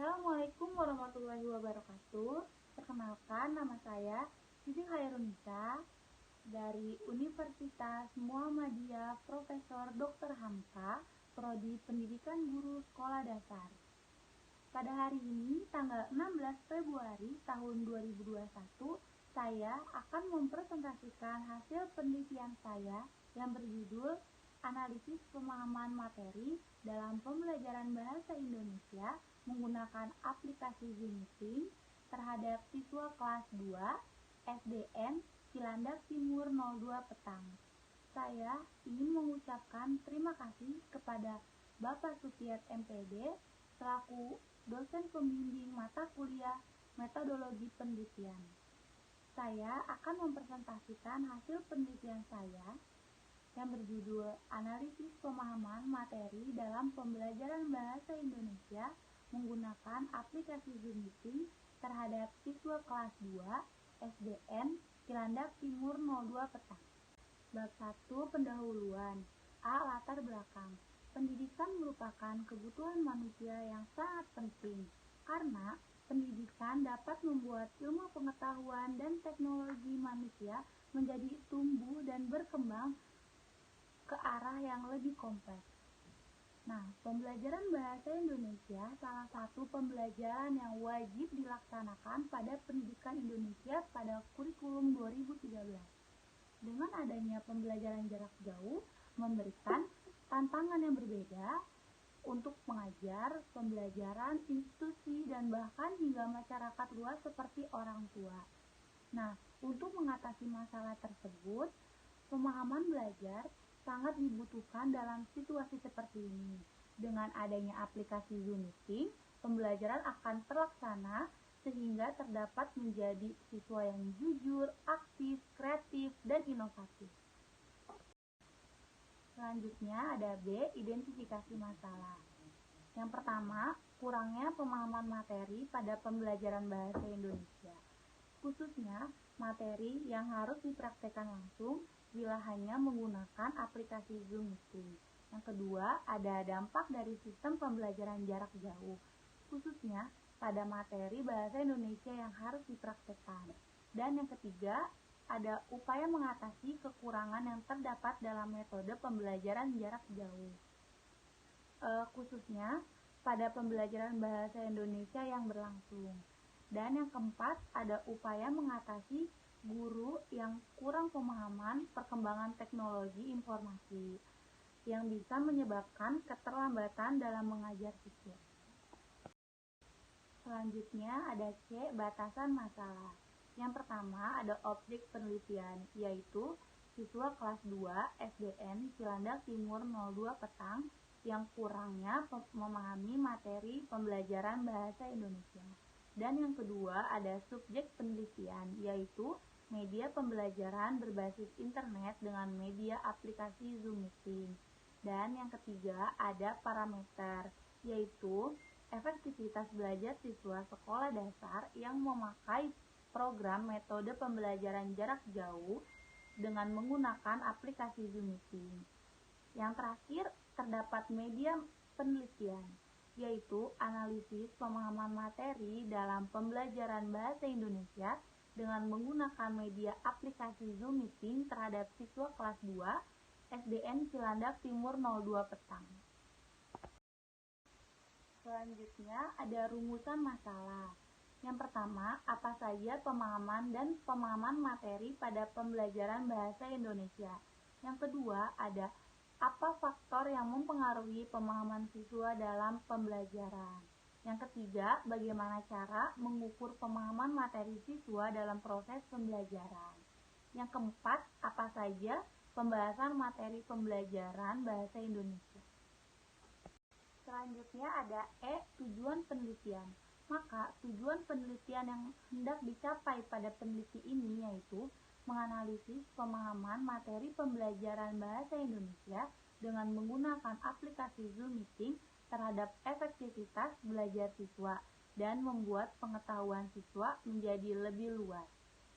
Assalamualaikum warahmatullahi wabarakatuh. Perkenalkan, nama saya Siti Khairunisa dari Universitas Muhammadiyah Profesor Dr. Hamka, Prodi Pendidikan Guru Sekolah Dasar. Pada hari ini, tanggal 16 Februari tahun 2021, saya akan mempresentasikan hasil penelitian saya yang berjudul Analisis Pemahaman Materi dalam Pembelajaran Bahasa Indonesia menggunakan aplikasi Zoom Meeting terhadap siswa kelas 2 SDN Cilandak Timur 02 Petang. Saya ingin mengucapkan terima kasih kepada Bapak Supiat MPD selaku dosen pembimbing mata kuliah metodologi penelitian. Saya akan mempresentasikan hasil penelitian saya yang berjudul Analisis Pemahaman Materi dalam Pembelajaran Bahasa Indonesia menggunakan aplikasi Zoom Meeting terhadap siswa kelas 2 SDN Cilandak Timur 02 Petang. Bab 1 Pendahuluan. A. Latar belakang. Pendidikan merupakan kebutuhan manusia yang sangat penting karena pendidikan dapat membuat ilmu pengetahuan dan teknologi manusia menjadi tumbuh dan berkembang ke arah yang lebih kompleks. Nah, pembelajaran bahasa Indonesia salah satu pembelajaran yang wajib dilaksanakan pada pendidikan Indonesia pada kurikulum 2013. Dengan adanya pembelajaran jarak jauh, memberikan tantangan yang berbeda untuk mengajar, pembelajaran, institusi, dan bahkan hingga masyarakat luas seperti orang tua. Nah, untuk mengatasi masalah tersebut, pemahaman belajar sangat dibutuhkan dalam situasi seperti ini. Dengan adanya aplikasi Zoom Meeting, pembelajaran akan terlaksana sehingga terdapat menjadi siswa yang jujur, aktif, kreatif, dan inovatif. Selanjutnya ada B, identifikasi masalah. Yang pertama, kurangnya pemahaman materi pada pembelajaran bahasa Indonesia, khususnya materi yang harus dipraktekkan langsung bila hanya menggunakan aplikasi Zoom Meeting. Yang kedua, ada dampak dari sistem pembelajaran jarak jauh, khususnya pada materi bahasa Indonesia yang harus dipraktekkan. Dan yang ketiga, ada upaya mengatasi kekurangan yang terdapat dalam metode pembelajaran jarak jauh, khususnya pada pembelajaran bahasa Indonesia yang berlangsung. Dan yang keempat, ada upaya mengatasi guru yang kurang pemahaman perkembangan teknologi informasi yang bisa menyebabkan keterlambatan dalam mengajar siswa. Selanjutnya ada C, batasan masalah. Yang pertama ada objek penelitian, yaitu siswa kelas 2 SDN Cilandak Timur 02 Petang yang kurangnya memahami materi pembelajaran bahasa Indonesia. Dan yang kedua ada subjek penelitian, yaitu media pembelajaran berbasis internet dengan media aplikasi Zoom Meeting. Dan yang ketiga ada parameter, yaitu efektivitas belajar siswa sekolah dasar yang memakai program metode pembelajaran jarak jauh dengan menggunakan aplikasi Zoom Meeting. Yang terakhir terdapat media penelitian, yaitu analisis pemahaman materi dalam pembelajaran bahasa Indonesia dengan menggunakan media aplikasi Zoom Meeting terhadap siswa kelas 2 SDN Cilandak Timur 02 Petang. Selanjutnya ada rumusan masalah. Yang pertama, apa saja pemahaman dan pemahaman materi pada pembelajaran bahasa Indonesia. Yang kedua, ada apa faktor yang mempengaruhi pemahaman siswa dalam pembelajaran. Yang ketiga, bagaimana cara mengukur pemahaman materi siswa dalam proses pembelajaran. Yang keempat, apa saja pembahasan materi pembelajaran bahasa Indonesia. Selanjutnya ada E, tujuan penelitian. Maka tujuan penelitian yang hendak dicapai pada peneliti ini yaitu menganalisis pemahaman materi pembelajaran bahasa Indonesia dengan menggunakan aplikasi Zoom Meeting terhadap efektivitas belajar siswa dan membuat pengetahuan siswa menjadi lebih luas.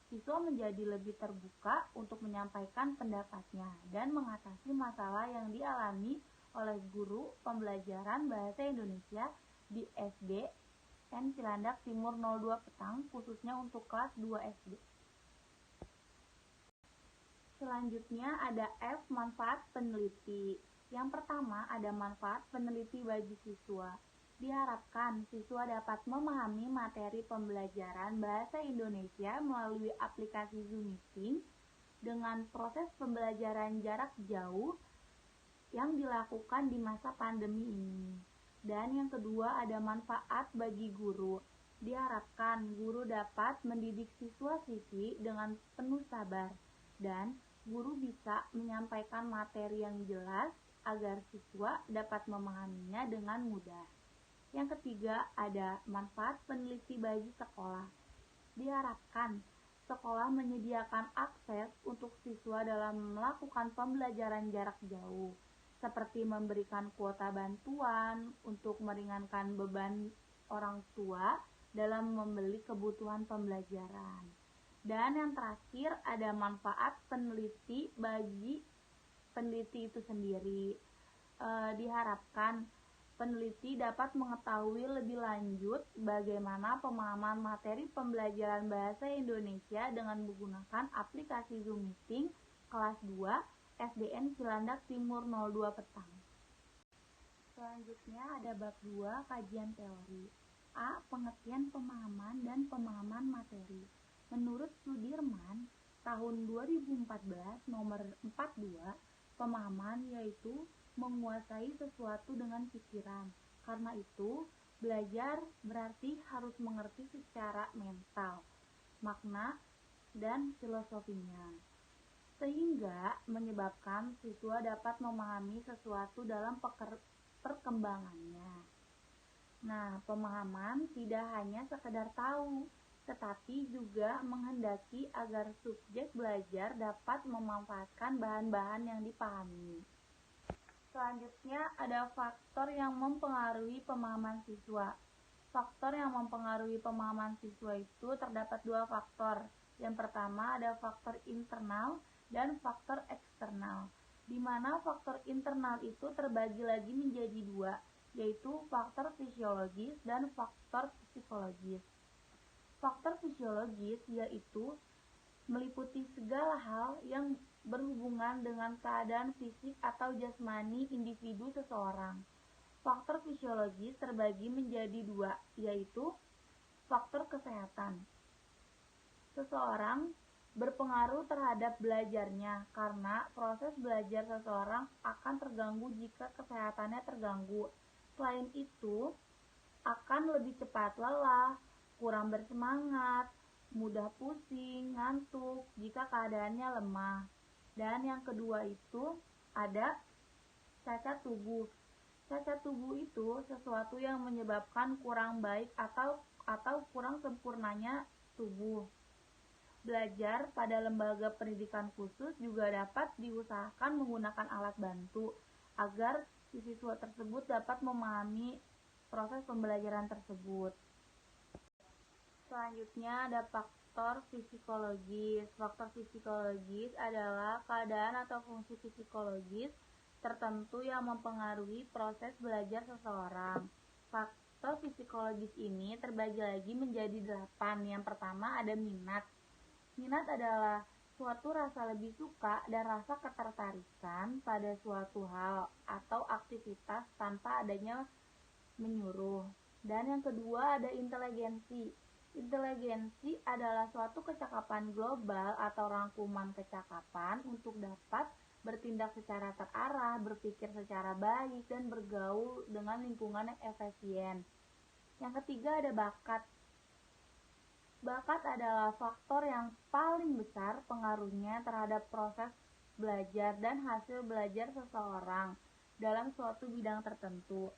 Siswa menjadi lebih terbuka untuk menyampaikan pendapatnya dan mengatasi masalah yang dialami oleh guru pembelajaran bahasa Indonesia di SD SDN Cilandak Timur 02 Petang, khususnya untuk kelas 2 SD. Selanjutnya ada F, manfaat peneliti. Yang pertama ada manfaat peneliti bagi siswa. Diharapkan siswa dapat memahami materi pembelajaran bahasa Indonesia melalui aplikasi Zoom Meeting dengan proses pembelajaran jarak jauh yang dilakukan di masa pandemi ini. Dan yang kedua ada manfaat bagi guru. Diharapkan guru dapat mendidik siswa-siswi dengan penuh sabar dan guru bisa menyampaikan materi yang jelas agar siswa dapat memahaminya dengan mudah. Yang ketiga ada manfaat peneliti bagi sekolah. Diharapkan sekolah menyediakan akses untuk siswa dalam melakukan pembelajaran jarak jauh, seperti memberikan kuota bantuan untuk meringankan beban orang tua dalam membeli kebutuhan pembelajaran. Dan yang terakhir ada manfaat peneliti bagi peneliti itu sendiri. Diharapkan peneliti dapat mengetahui lebih lanjut bagaimana pemahaman materi pembelajaran bahasa Indonesia dengan menggunakan aplikasi Zoom Meeting kelas 2 SDN Cilandak Timur 02 Petang. Selanjutnya ada bab 2 kajian teori. A. Pengertian pemahaman dan pemahaman materi. Menurut Sudirman, tahun 2014 nomor 42, pemahaman yaitu menguasai sesuatu dengan pikiran. Karena itu, belajar berarti harus mengerti secara mental, makna, dan filosofinya. Sehingga menyebabkan siswa dapat memahami sesuatu dalam perkembangannya. Nah, pemahaman tidak hanya sekedar tahu, tetapi juga menghendaki agar subjek belajar dapat memanfaatkan bahan-bahan yang dipahami. Selanjutnya ada faktor yang mempengaruhi pemahaman siswa. Faktor yang mempengaruhi pemahaman siswa itu terdapat 2 faktor. Yang pertama ada faktor internal dan faktor eksternal, di mana faktor internal itu terbagi lagi menjadi 2, yaitu faktor fisiologis dan faktor psikologis. Faktor fisiologis yaitu meliputi segala hal yang berhubungan dengan keadaan fisik atau jasmani individu seseorang. Faktor fisiologis terbagi menjadi 2, yaitu faktor kesehatan. Seseorang berpengaruh terhadap belajarnya karena proses belajar seseorang akan terganggu jika kesehatannya terganggu. Selain itu, akan lebih cepat lelah, kurang bersemangat, mudah pusing, ngantuk jika keadaannya lemah. Dan yang kedua itu ada cacat tubuh. Cacat tubuh itu sesuatu yang menyebabkan kurang baik atau kurang sempurnanya tubuh. Belajar pada lembaga pendidikan khusus juga dapat diusahakan menggunakan alat bantu agar siswa tersebut dapat memahami proses pembelajaran tersebut. Selanjutnya ada faktor psikologis. Faktor psikologis adalah keadaan atau fungsi psikologis tertentu yang mempengaruhi proses belajar seseorang. Faktor psikologis ini terbagi lagi menjadi 8. Yang pertama ada minat. Minat adalah suatu rasa lebih suka dan rasa ketertarikan pada suatu hal atau aktivitas tanpa adanya menyuruh. Dan yang kedua ada inteligensi. Inteligensi adalah suatu kecakapan global atau rangkuman kecakapan untuk dapat bertindak secara terarah, berpikir secara baik, dan bergaul dengan lingkungan yang efisien. Yang ketiga ada bakat. Bakat adalah faktor yang paling besar pengaruhnya terhadap proses belajar dan hasil belajar seseorang dalam suatu bidang tertentu.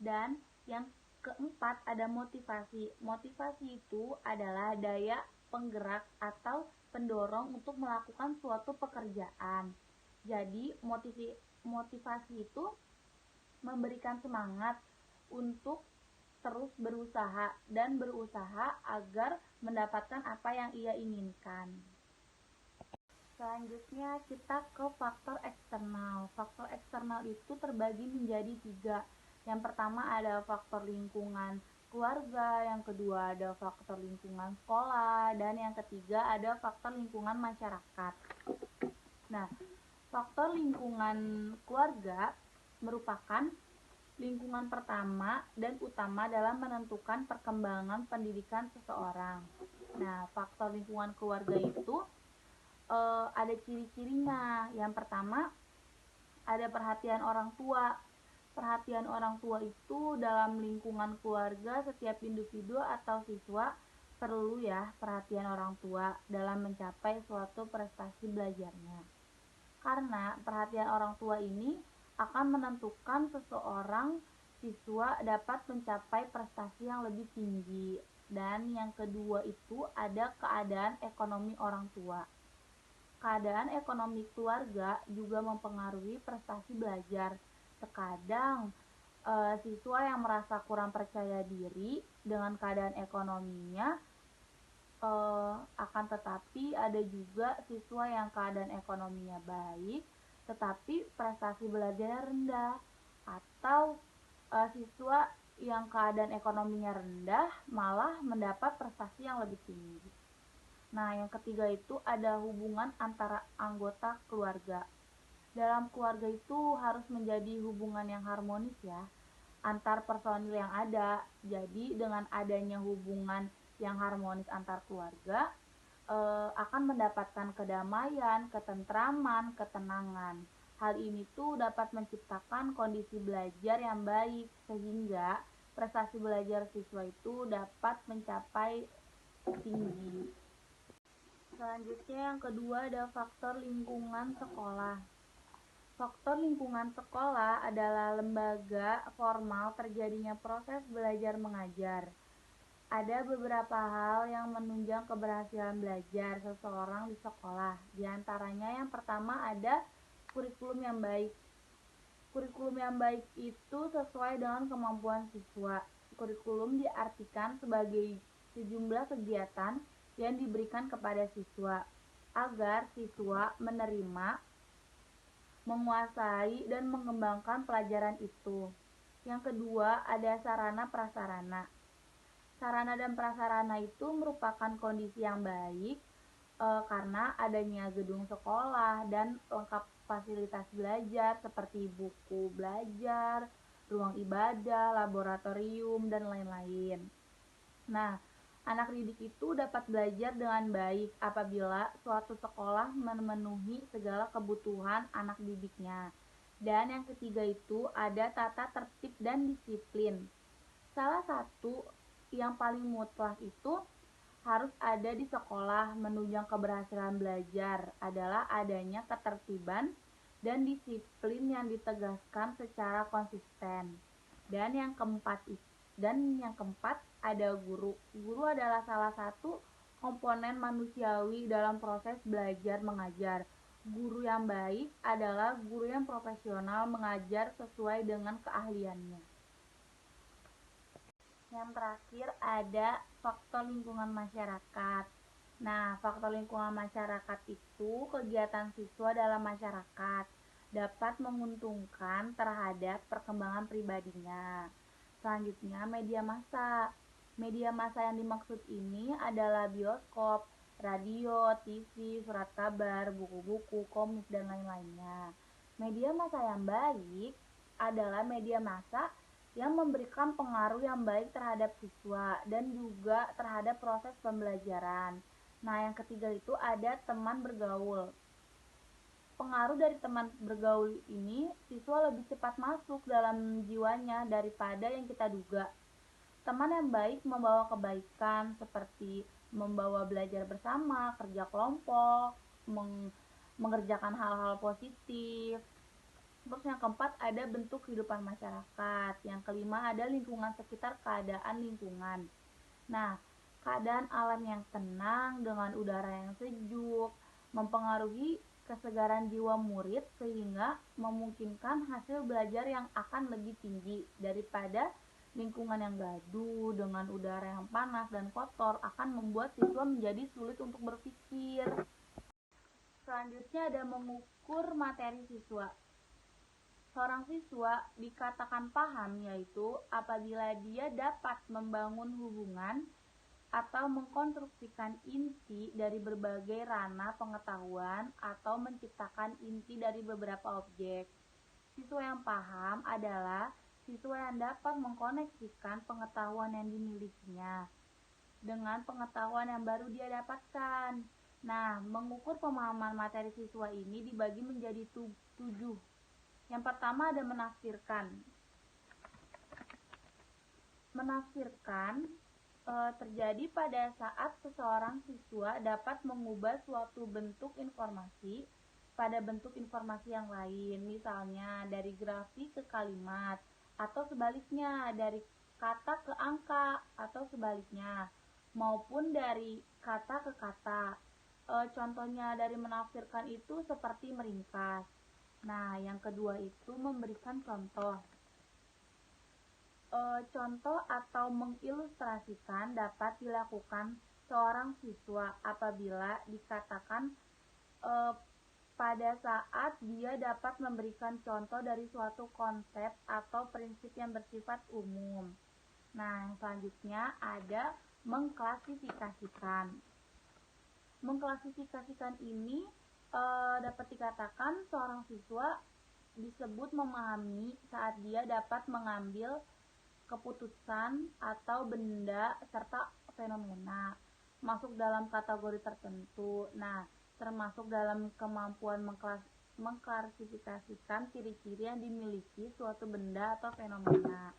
Dan yang keempat ada motivasi. Motivasi itu adalah daya penggerak atau pendorong untuk melakukan suatu pekerjaan. Jadi motivasi itu memberikan semangat untuk terus berusaha agar mendapatkan apa yang ia inginkan. Selanjutnya kita ke faktor eksternal. Faktor eksternal itu terbagi menjadi 3. Yang pertama ada faktor lingkungan. keluarga, yang kedua ada faktor lingkungan sekolah, dan yang ketiga ada faktor lingkungan masyarakat. Nah, faktor lingkungan keluarga merupakan lingkungan pertama dan utama dalam menentukan perkembangan pendidikan seseorang. Nah, faktor lingkungan keluarga itu ada ciri-cirinya. Yang pertama, ada perhatian orang tua. Perhatian orang tua itu dalam lingkungan keluarga, setiap individu atau siswa perlu ya perhatian orang tua dalam mencapai suatu prestasi belajarnya. Karena perhatian orang tua ini akan menentukan seseorang siswa dapat mencapai prestasi yang lebih tinggi. Dan yang kedua itu ada keadaan ekonomi orang tua. Keadaan ekonomi keluarga juga mempengaruhi prestasi belajar. Terkadang siswa yang merasa kurang percaya diri dengan keadaan ekonominya, akan tetapi ada juga siswa yang keadaan ekonominya baik tetapi prestasi belajarnya rendah, atau siswa yang keadaan ekonominya rendah malah mendapat prestasi yang lebih tinggi. Nah, yang ketiga itu ada hubungan antara anggota keluarga. Dalam keluarga itu harus menjadi hubungan yang harmonis ya, antar personil yang ada. Jadi dengan adanya hubungan yang harmonis antar keluarga, akan mendapatkan kedamaian, ketentraman, ketenangan. Hal ini tuh dapat menciptakan kondisi belajar yang baik sehingga prestasi belajar siswa itu dapat mencapai tinggi. Selanjutnya yang kedua ada faktor lingkungan sekolah. Faktor lingkungan sekolah adalah lembaga formal terjadinya proses belajar mengajar. Ada beberapa hal yang menunjang keberhasilan belajar seseorang di sekolah. Di antaranya yang pertama ada kurikulum yang baik. Kurikulum yang baik itu sesuai dengan kemampuan siswa. Kurikulum diartikan sebagai sejumlah kegiatan yang diberikan kepada siswa agar siswa menerima, menguasai, dan mengembangkan pelajaran itu. Yang kedua, ada sarana prasarana. Sarana dan prasarana itu merupakan kondisi yang baik karena adanya gedung sekolah dan lengkap fasilitas belajar seperti buku belajar, ruang ibadah, laboratorium, dan lain-lain. Nah, anak didik itu dapat belajar dengan baik apabila suatu sekolah memenuhi segala kebutuhan anak didiknya. Dan yang ketiga itu ada tata tertib dan disiplin. Salah satu yang paling mutlak itu harus ada di sekolah menunjang keberhasilan belajar adalah adanya ketertiban dan disiplin yang ditegaskan secara konsisten. Dan yang keempat ada guru. Guru adalah salah satu komponen manusiawi dalam proses belajar mengajar. Guru yang baik adalah guru yang profesional mengajar sesuai dengan keahliannya. Yang terakhir ada faktor lingkungan masyarakat. Nah, faktor lingkungan masyarakat itu kegiatan siswa dalam masyarakat dapat menguntungkan terhadap perkembangan pribadinya. Selanjutnya, media massa. Media massa yang dimaksud ini adalah bioskop, radio, TV, surat kabar, buku-buku, komik, dan lain-lainnya. Media massa yang baik adalah media massa yang memberikan pengaruh yang baik terhadap siswa dan juga terhadap proses pembelajaran. Nah, yang ketiga itu ada teman bergaul. Pengaruh dari teman bergaul ini, siswa lebih cepat masuk dalam jiwanya daripada yang kita duga. Teman yang baik membawa kebaikan seperti membawa belajar bersama, kerja kelompok, mengerjakan hal-hal positif. Terus yang keempat ada bentuk kehidupan masyarakat. Yang kelima ada lingkungan sekitar, keadaan lingkungan. Nah, keadaan alam yang tenang dengan udara yang sejuk mempengaruhi kesegaran jiwa murid sehingga memungkinkan hasil belajar yang akan lebih tinggi daripada lingkungan yang gaduh dengan udara yang panas dan kotor akan membuat siswa menjadi sulit untuk berpikir. Selanjutnya ada mengukur materi siswa. Seorang siswa dikatakan paham yaitu apabila dia dapat membangun hubungan atau mengkonstruksikan inti dari berbagai ranah pengetahuan atau menciptakan inti dari beberapa objek. Siswa yang paham adalah siswa yang dapat mengkoneksikan pengetahuan yang dimilikinya dengan pengetahuan yang baru dia dapatkan. Nah, mengukur pemahaman materi siswa ini dibagi menjadi 7. Yang pertama ada menafsirkan. Menafsirkan terjadi pada saat seseorang siswa dapat mengubah suatu bentuk informasi pada bentuk informasi yang lain, misalnya dari grafik ke kalimat, atau sebaliknya dari kata ke angka, atau sebaliknya, maupun dari kata ke kata. Contohnya dari menafsirkan itu seperti meringkas. Nah, yang kedua itu memberikan contoh. Contoh atau mengilustrasikan dapat dilakukan seorang siswa apabila dikatakan pada saat dia dapat memberikan contoh dari suatu konsep atau prinsip yang bersifat umum. Nah, selanjutnya ada mengklasifikasikan. Mengklasifikasikan ini dapat dikatakan seorang siswa disebut memahami saat dia dapat mengambil keputusan atau benda serta fenomena masuk dalam kategori tertentu. Nah, termasuk dalam kemampuan mengklasifikasikan ciri-ciri yang dimiliki suatu benda atau fenomena.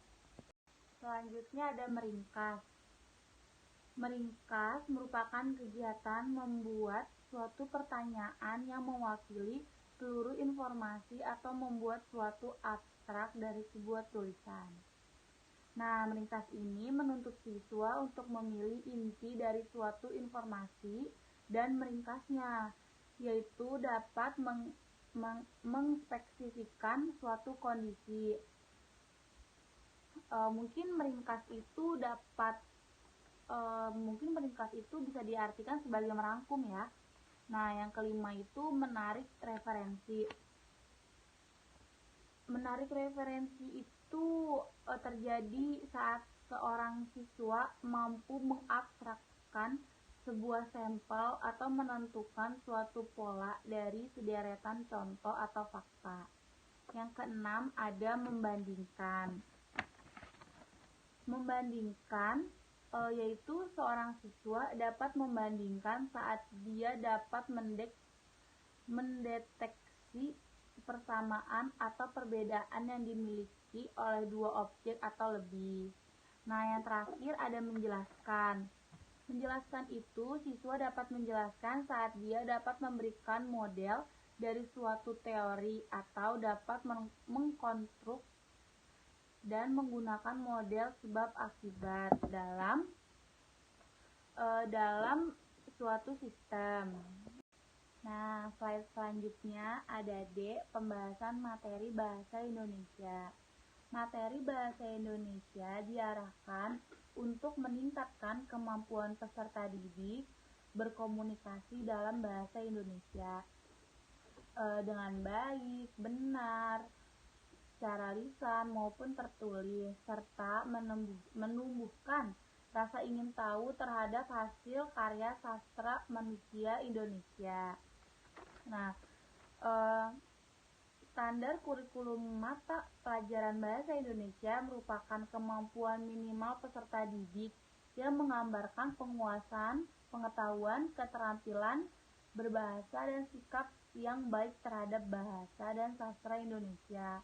Selanjutnya ada meringkas. Meringkas merupakan kegiatan membuat suatu pertanyaan yang mewakili seluruh informasi atau membuat suatu abstrak dari sebuah tulisan. Nah, meringkas ini menuntut siswa untuk memilih inti dari suatu informasi dan meringkasnya, yaitu dapat mengspesifikkan suatu kondisi. Mungkin meringkas itu bisa diartikan sebagai merangkum ya. Nah, yang kelima itu menarik referensi. Menarik referensi itu terjadi saat seorang siswa mampu mengabstrakkan sebuah sampel atau menentukan suatu pola dari sederetan contoh atau fakta. Yang keenam ada membandingkan. Membandingkan yaitu seorang siswa dapat membandingkan saat dia dapat mendeteksi persamaan atau perbedaan yang dimiliki oleh dua objek atau lebih. Nah, yang terakhir ada menjelaskan. Menjelaskan itu siswa dapat menjelaskan saat dia dapat memberikan model dari suatu teori atau dapat mengkonstruk dan menggunakan model sebab akibat dalam suatu sistem. Nah, slide selanjutnya ada D, pembahasan materi bahasa Indonesia. Materi bahasa Indonesia diarahkan untuk meningkatkan kemampuan peserta didik berkomunikasi dalam bahasa Indonesia dengan baik, benar, secara lisan maupun tertulis, serta menumbuhkan rasa ingin tahu terhadap hasil karya sastra manusia Indonesia. Nah, standar kurikulum mata pelajaran bahasa Indonesia merupakan kemampuan minimal peserta didik yang menggambarkan penguasaan pengetahuan, keterampilan berbahasa dan sikap yang baik terhadap bahasa dan sastra Indonesia.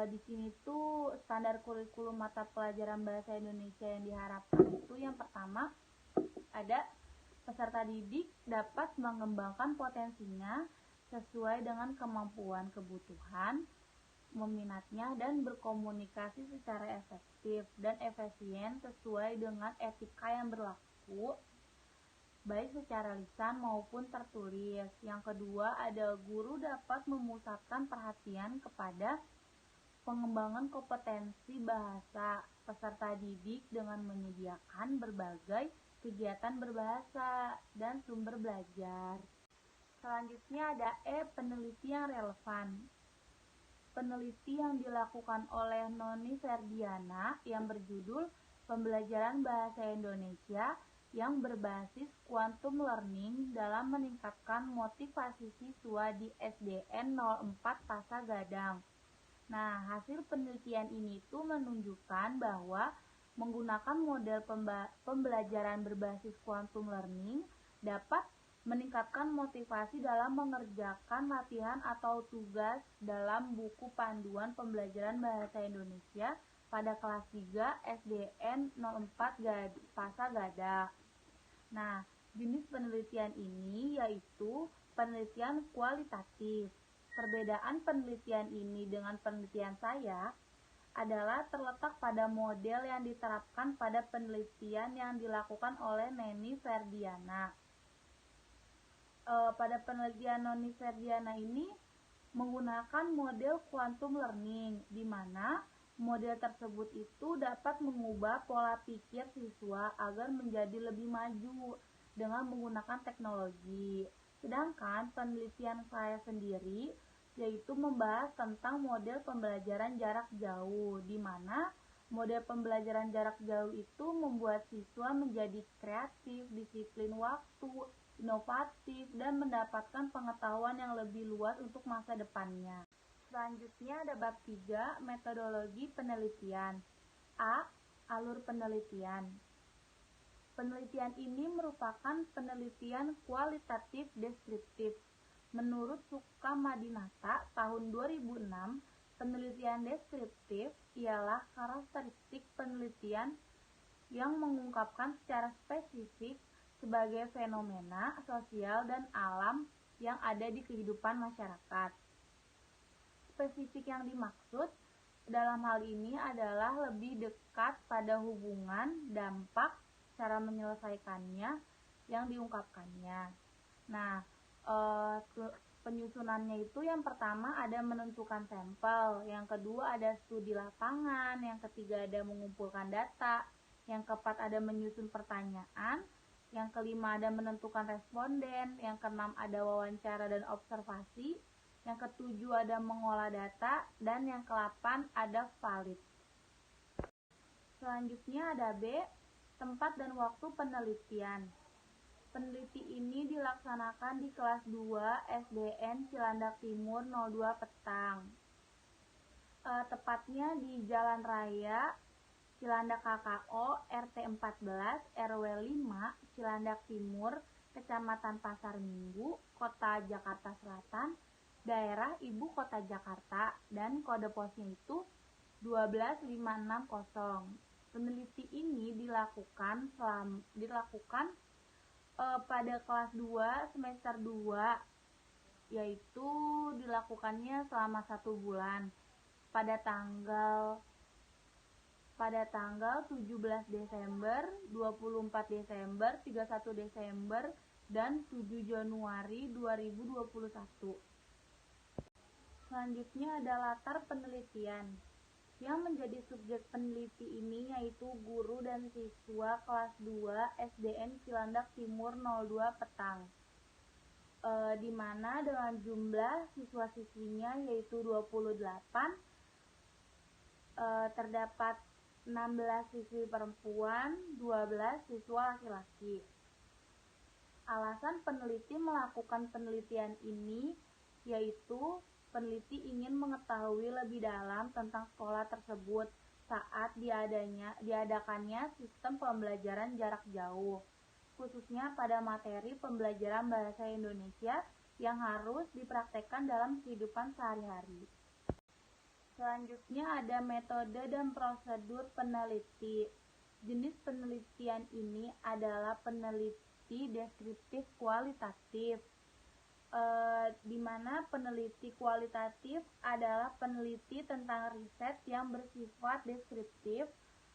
Di sini tuh standar kurikulum mata pelajaran bahasa Indonesia yang diharapkan itu yang pertama ada peserta didik dapat mengembangkan potensinya sesuai dengan kemampuan, kebutuhan, meminatnya, dan berkomunikasi secara efektif dan efisien sesuai dengan etika yang berlaku baik secara lisan maupun tertulis. Yang kedua ada guru dapat memusatkan perhatian kepada pengembangan kompetensi bahasa peserta didik dengan menyediakan berbagai kegiatan berbahasa dan sumber belajar. Selanjutnya ada E, penelitian relevan. peneliti yang dilakukan oleh Noni Ferdiana yang berjudul Pembelajaran Bahasa Indonesia yang berbasis quantum learning dalam meningkatkan motivasi siswa di SDN 04 Pasar Gadang. Nah, hasil penelitian ini tuh menunjukkan bahwa menggunakan model pembelajaran berbasis quantum learning dapat meningkatkan motivasi dalam mengerjakan latihan atau tugas dalam buku panduan pembelajaran bahasa Indonesia pada kelas 3 SDN 04 Pasar Gadang. Nah, jenis penelitian ini yaitu penelitian kualitatif. Perbedaan penelitian ini dengan penelitian saya adalah terletak pada model yang diterapkan pada penelitian yang dilakukan oleh Neni Ferdiana. Pada penelitian Noni Ferdiana ini menggunakan model quantum learning, di mana model tersebut itu dapat mengubah pola pikir siswa agar menjadi lebih maju dengan menggunakan teknologi. Sedangkan penelitian saya sendiri yaitu membahas tentang model pembelajaran jarak jauh, di mana model pembelajaran jarak jauh itu membuat siswa menjadi kreatif, disiplin waktu, inovatif, dan mendapatkan pengetahuan yang lebih luas untuk masa depannya. Selanjutnya ada bab 3, metodologi penelitian. A. Alur penelitian. Penelitian ini merupakan penelitian kualitatif deskriptif. Menurut Sukamadinata tahun 2006, penelitian deskriptif ialah karakteristik penelitian yang mengungkapkan secara spesifik sebagai fenomena sosial dan alam yang ada di kehidupan masyarakat. Spesifik yang dimaksud dalam hal ini adalah lebih dekat pada hubungan, dampak, cara menyelesaikannya yang diungkapkannya. Nah, penyusunannya itu yang pertama ada menentukan sampel, yang kedua ada studi lapangan, yang ketiga ada mengumpulkan data, yang keempat ada menyusun pertanyaan, yang kelima ada menentukan responden, yang keenam ada wawancara dan observasi, yang ketujuh ada mengolah data, dan yang ke-8 ada valid. Selanjutnya ada B, tempat dan waktu penelitian. Peneliti ini dilaksanakan di kelas 2 SDN Cilandak Timur 02 Petang. Tepatnya di Jalan Raya Cilandak KKO RT 14 RW 5 Cilandak Timur, Kecamatan Pasar Minggu, Kota Jakarta Selatan, daerah Ibu Kota Jakarta, dan kode posnya itu 12560. Peneliti ini dilakukan pada kelas 2 semester 2, yaitu dilakukannya selama 1 bulan pada tanggal 17 Desember, 24 Desember, 31 Desember, dan 7 Januari 2021. Selanjutnya ada latar penelitian. Yang menjadi subjek peneliti ini yaitu guru dan siswa kelas 2 SDN Cilandak Timur 02 Petang. Di mana dengan jumlah siswa-siswinya yaitu 28, terdapat 16 siswi perempuan, 12 siswa laki-laki. Alasan peneliti melakukan penelitian ini yaitu peneliti ingin mengetahui lebih dalam tentang sekolah tersebut saat diadakannya sistem pembelajaran jarak jauh, khususnya pada materi pembelajaran bahasa Indonesia yang harus dipraktekkan dalam kehidupan sehari-hari. Selanjutnya ada metode dan prosedur peneliti. Jenis penelitian ini adalah peneliti deskriptif kualitatif, di mana peneliti kualitatif adalah peneliti tentang riset yang bersifat deskriptif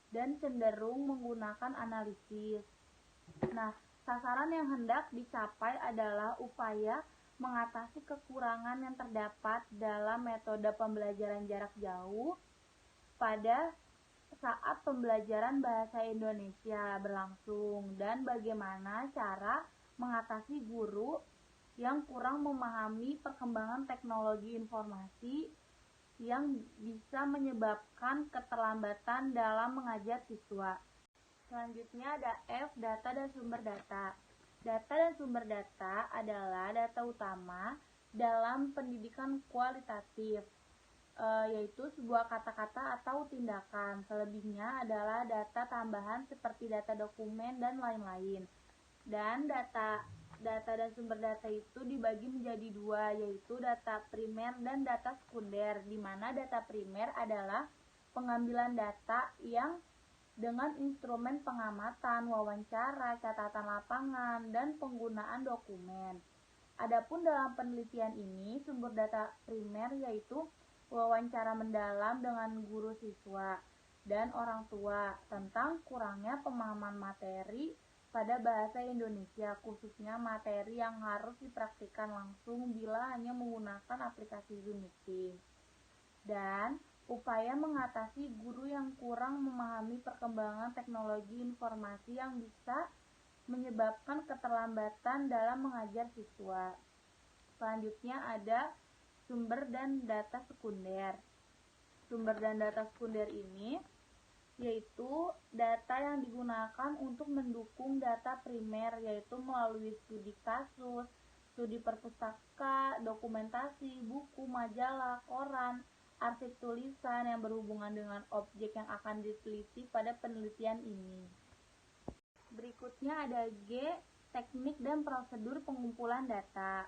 dan cenderung menggunakan analisis. Nah, sasaran yang hendak dicapai adalah upaya mengatasi kekurangan yang terdapat dalam metode pembelajaran jarak jauh pada saat pembelajaran bahasa Indonesia berlangsung, dan bagaimana cara mengatasi guru yang kurang memahami perkembangan teknologi informasi yang bisa menyebabkan keterlambatan dalam mengajar siswa. Selanjutnya ada F, data dan sumber data. Data dan sumber data adalah data utama dalam pendidikan kualitatif, yaitu sebuah kata-kata atau tindakan. Selebihnya adalah data tambahan seperti data dokumen dan lain-lain. Dan data dan sumber data itu dibagi menjadi dua, yaitu data primer dan data sekunder, di mana data primer adalah pengambilan data yang dengan instrumen pengamatan, wawancara, catatan lapangan, dan penggunaan dokumen. Adapun dalam penelitian ini, sumber data primer yaitu wawancara mendalam dengan guru siswa dan orang tua tentang kurangnya pemahaman materi pada bahasa Indonesia, khususnya materi yang harus dipraktikkan langsung bila hanya menggunakan aplikasi Zoom Meeting. Dan upaya mengatasi guru yang kurang memahami perkembangan teknologi informasi yang bisa menyebabkan keterlambatan dalam mengajar siswa. Selanjutnya ada sumber dan data sekunder. Sumber dan data sekunder ini yaitu data yang digunakan untuk mendukung data primer, yaitu melalui studi kasus, studi perpustaka, dokumentasi, buku, majalah, koran, arsip tulisan yang berhubungan dengan objek yang akan diteliti pada penelitian ini. Berikutnya ada G, teknik dan prosedur pengumpulan data,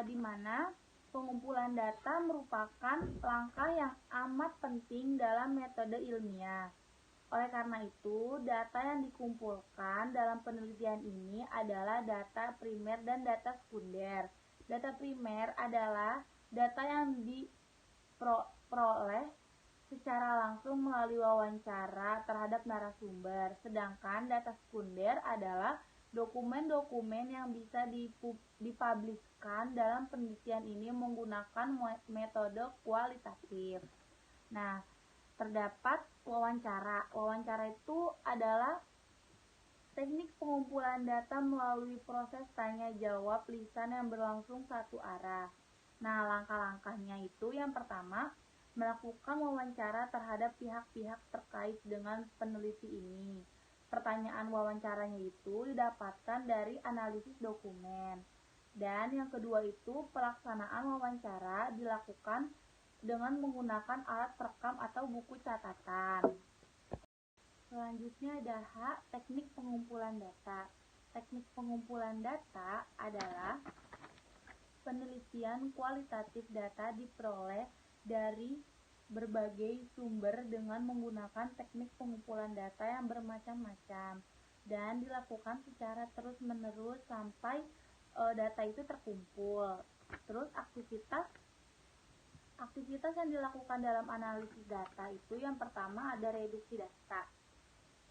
di mana pengumpulan data merupakan langkah yang amat penting dalam metode ilmiah. Oleh karena itu, data yang dikumpulkan dalam penelitian ini adalah data primer dan data sekunder. Data primer adalah data yang diperoleh secara langsung melalui wawancara terhadap narasumber, sedangkan data sekunder adalah dokumen-dokumen yang bisa dipubliskan dalam penelitian ini menggunakan metode kualitatif. Nah, terdapat wawancara. Wawancara itu adalah teknik pengumpulan data melalui proses tanya-jawab lisan yang berlangsung satu arah. Nah, langkah-langkahnya itu yang pertama, melakukan wawancara terhadap pihak-pihak terkait dengan peneliti ini. Pertanyaan wawancaranya itu didapatkan dari analisis dokumen. Dan yang kedua itu pelaksanaan wawancara dilakukan dengan menggunakan alat perekam atau buku catatan. Selanjutnya ada H, teknik pengumpulan data. Teknik pengumpulan data adalah penelitian kualitatif data diperoleh dari berbagai sumber dengan menggunakan teknik pengumpulan data yang bermacam-macam dan dilakukan secara terus-menerus sampai data itu terkumpul. Terus aktivitas yang dilakukan dalam analisis data itu yang pertama ada reduksi data.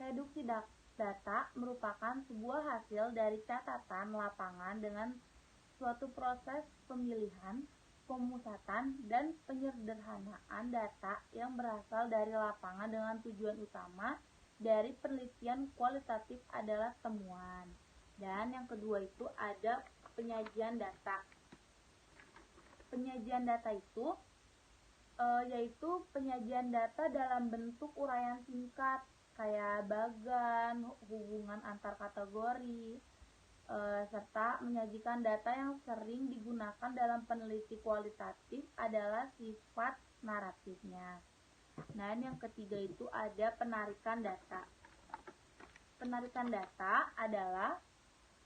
Reduksi data merupakan sebuah hasil dari catatan lapangan dengan suatu proses pemilihan, pemusatan, dan penyederhanaan data yang berasal dari lapangan dengan tujuan utama dari penelitian kualitatif adalah temuan. Dan yang kedua itu ada penyajian data. Penyajian data itu yaitu penyajian data dalam bentuk uraian singkat kayak bagan, hubungan antar kategori, serta menyajikan data yang sering digunakan dalam peneliti kualitatif adalah sifat naratifnya. Dan yang ketiga itu ada penarikan data. Penarikan data adalah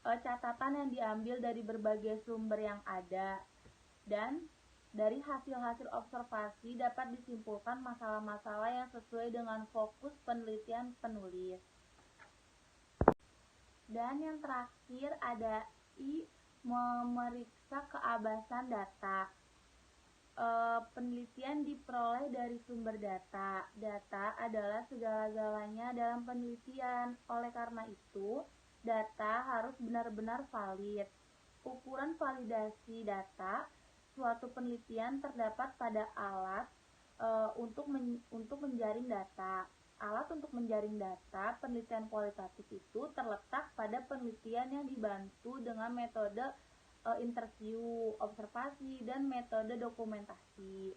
catatan yang diambil dari berbagai sumber yang ada dan dari hasil-hasil observasi dapat disimpulkan masalah-masalah yang sesuai dengan fokus penelitian penulis. Dan yang terakhir ada I, memeriksa keabasan data. Penelitian diperoleh dari sumber data. Data adalah segala-galanya dalam penelitian. Oleh karena itu, data harus benar-benar valid. Ukuran validasi data suatu penelitian terdapat pada alat untuk menjaring data. Alat untuk menjaring data penelitian kualitatif itu terletak pada penelitian yang dibantu dengan metode interview, observasi, dan metode dokumentasi.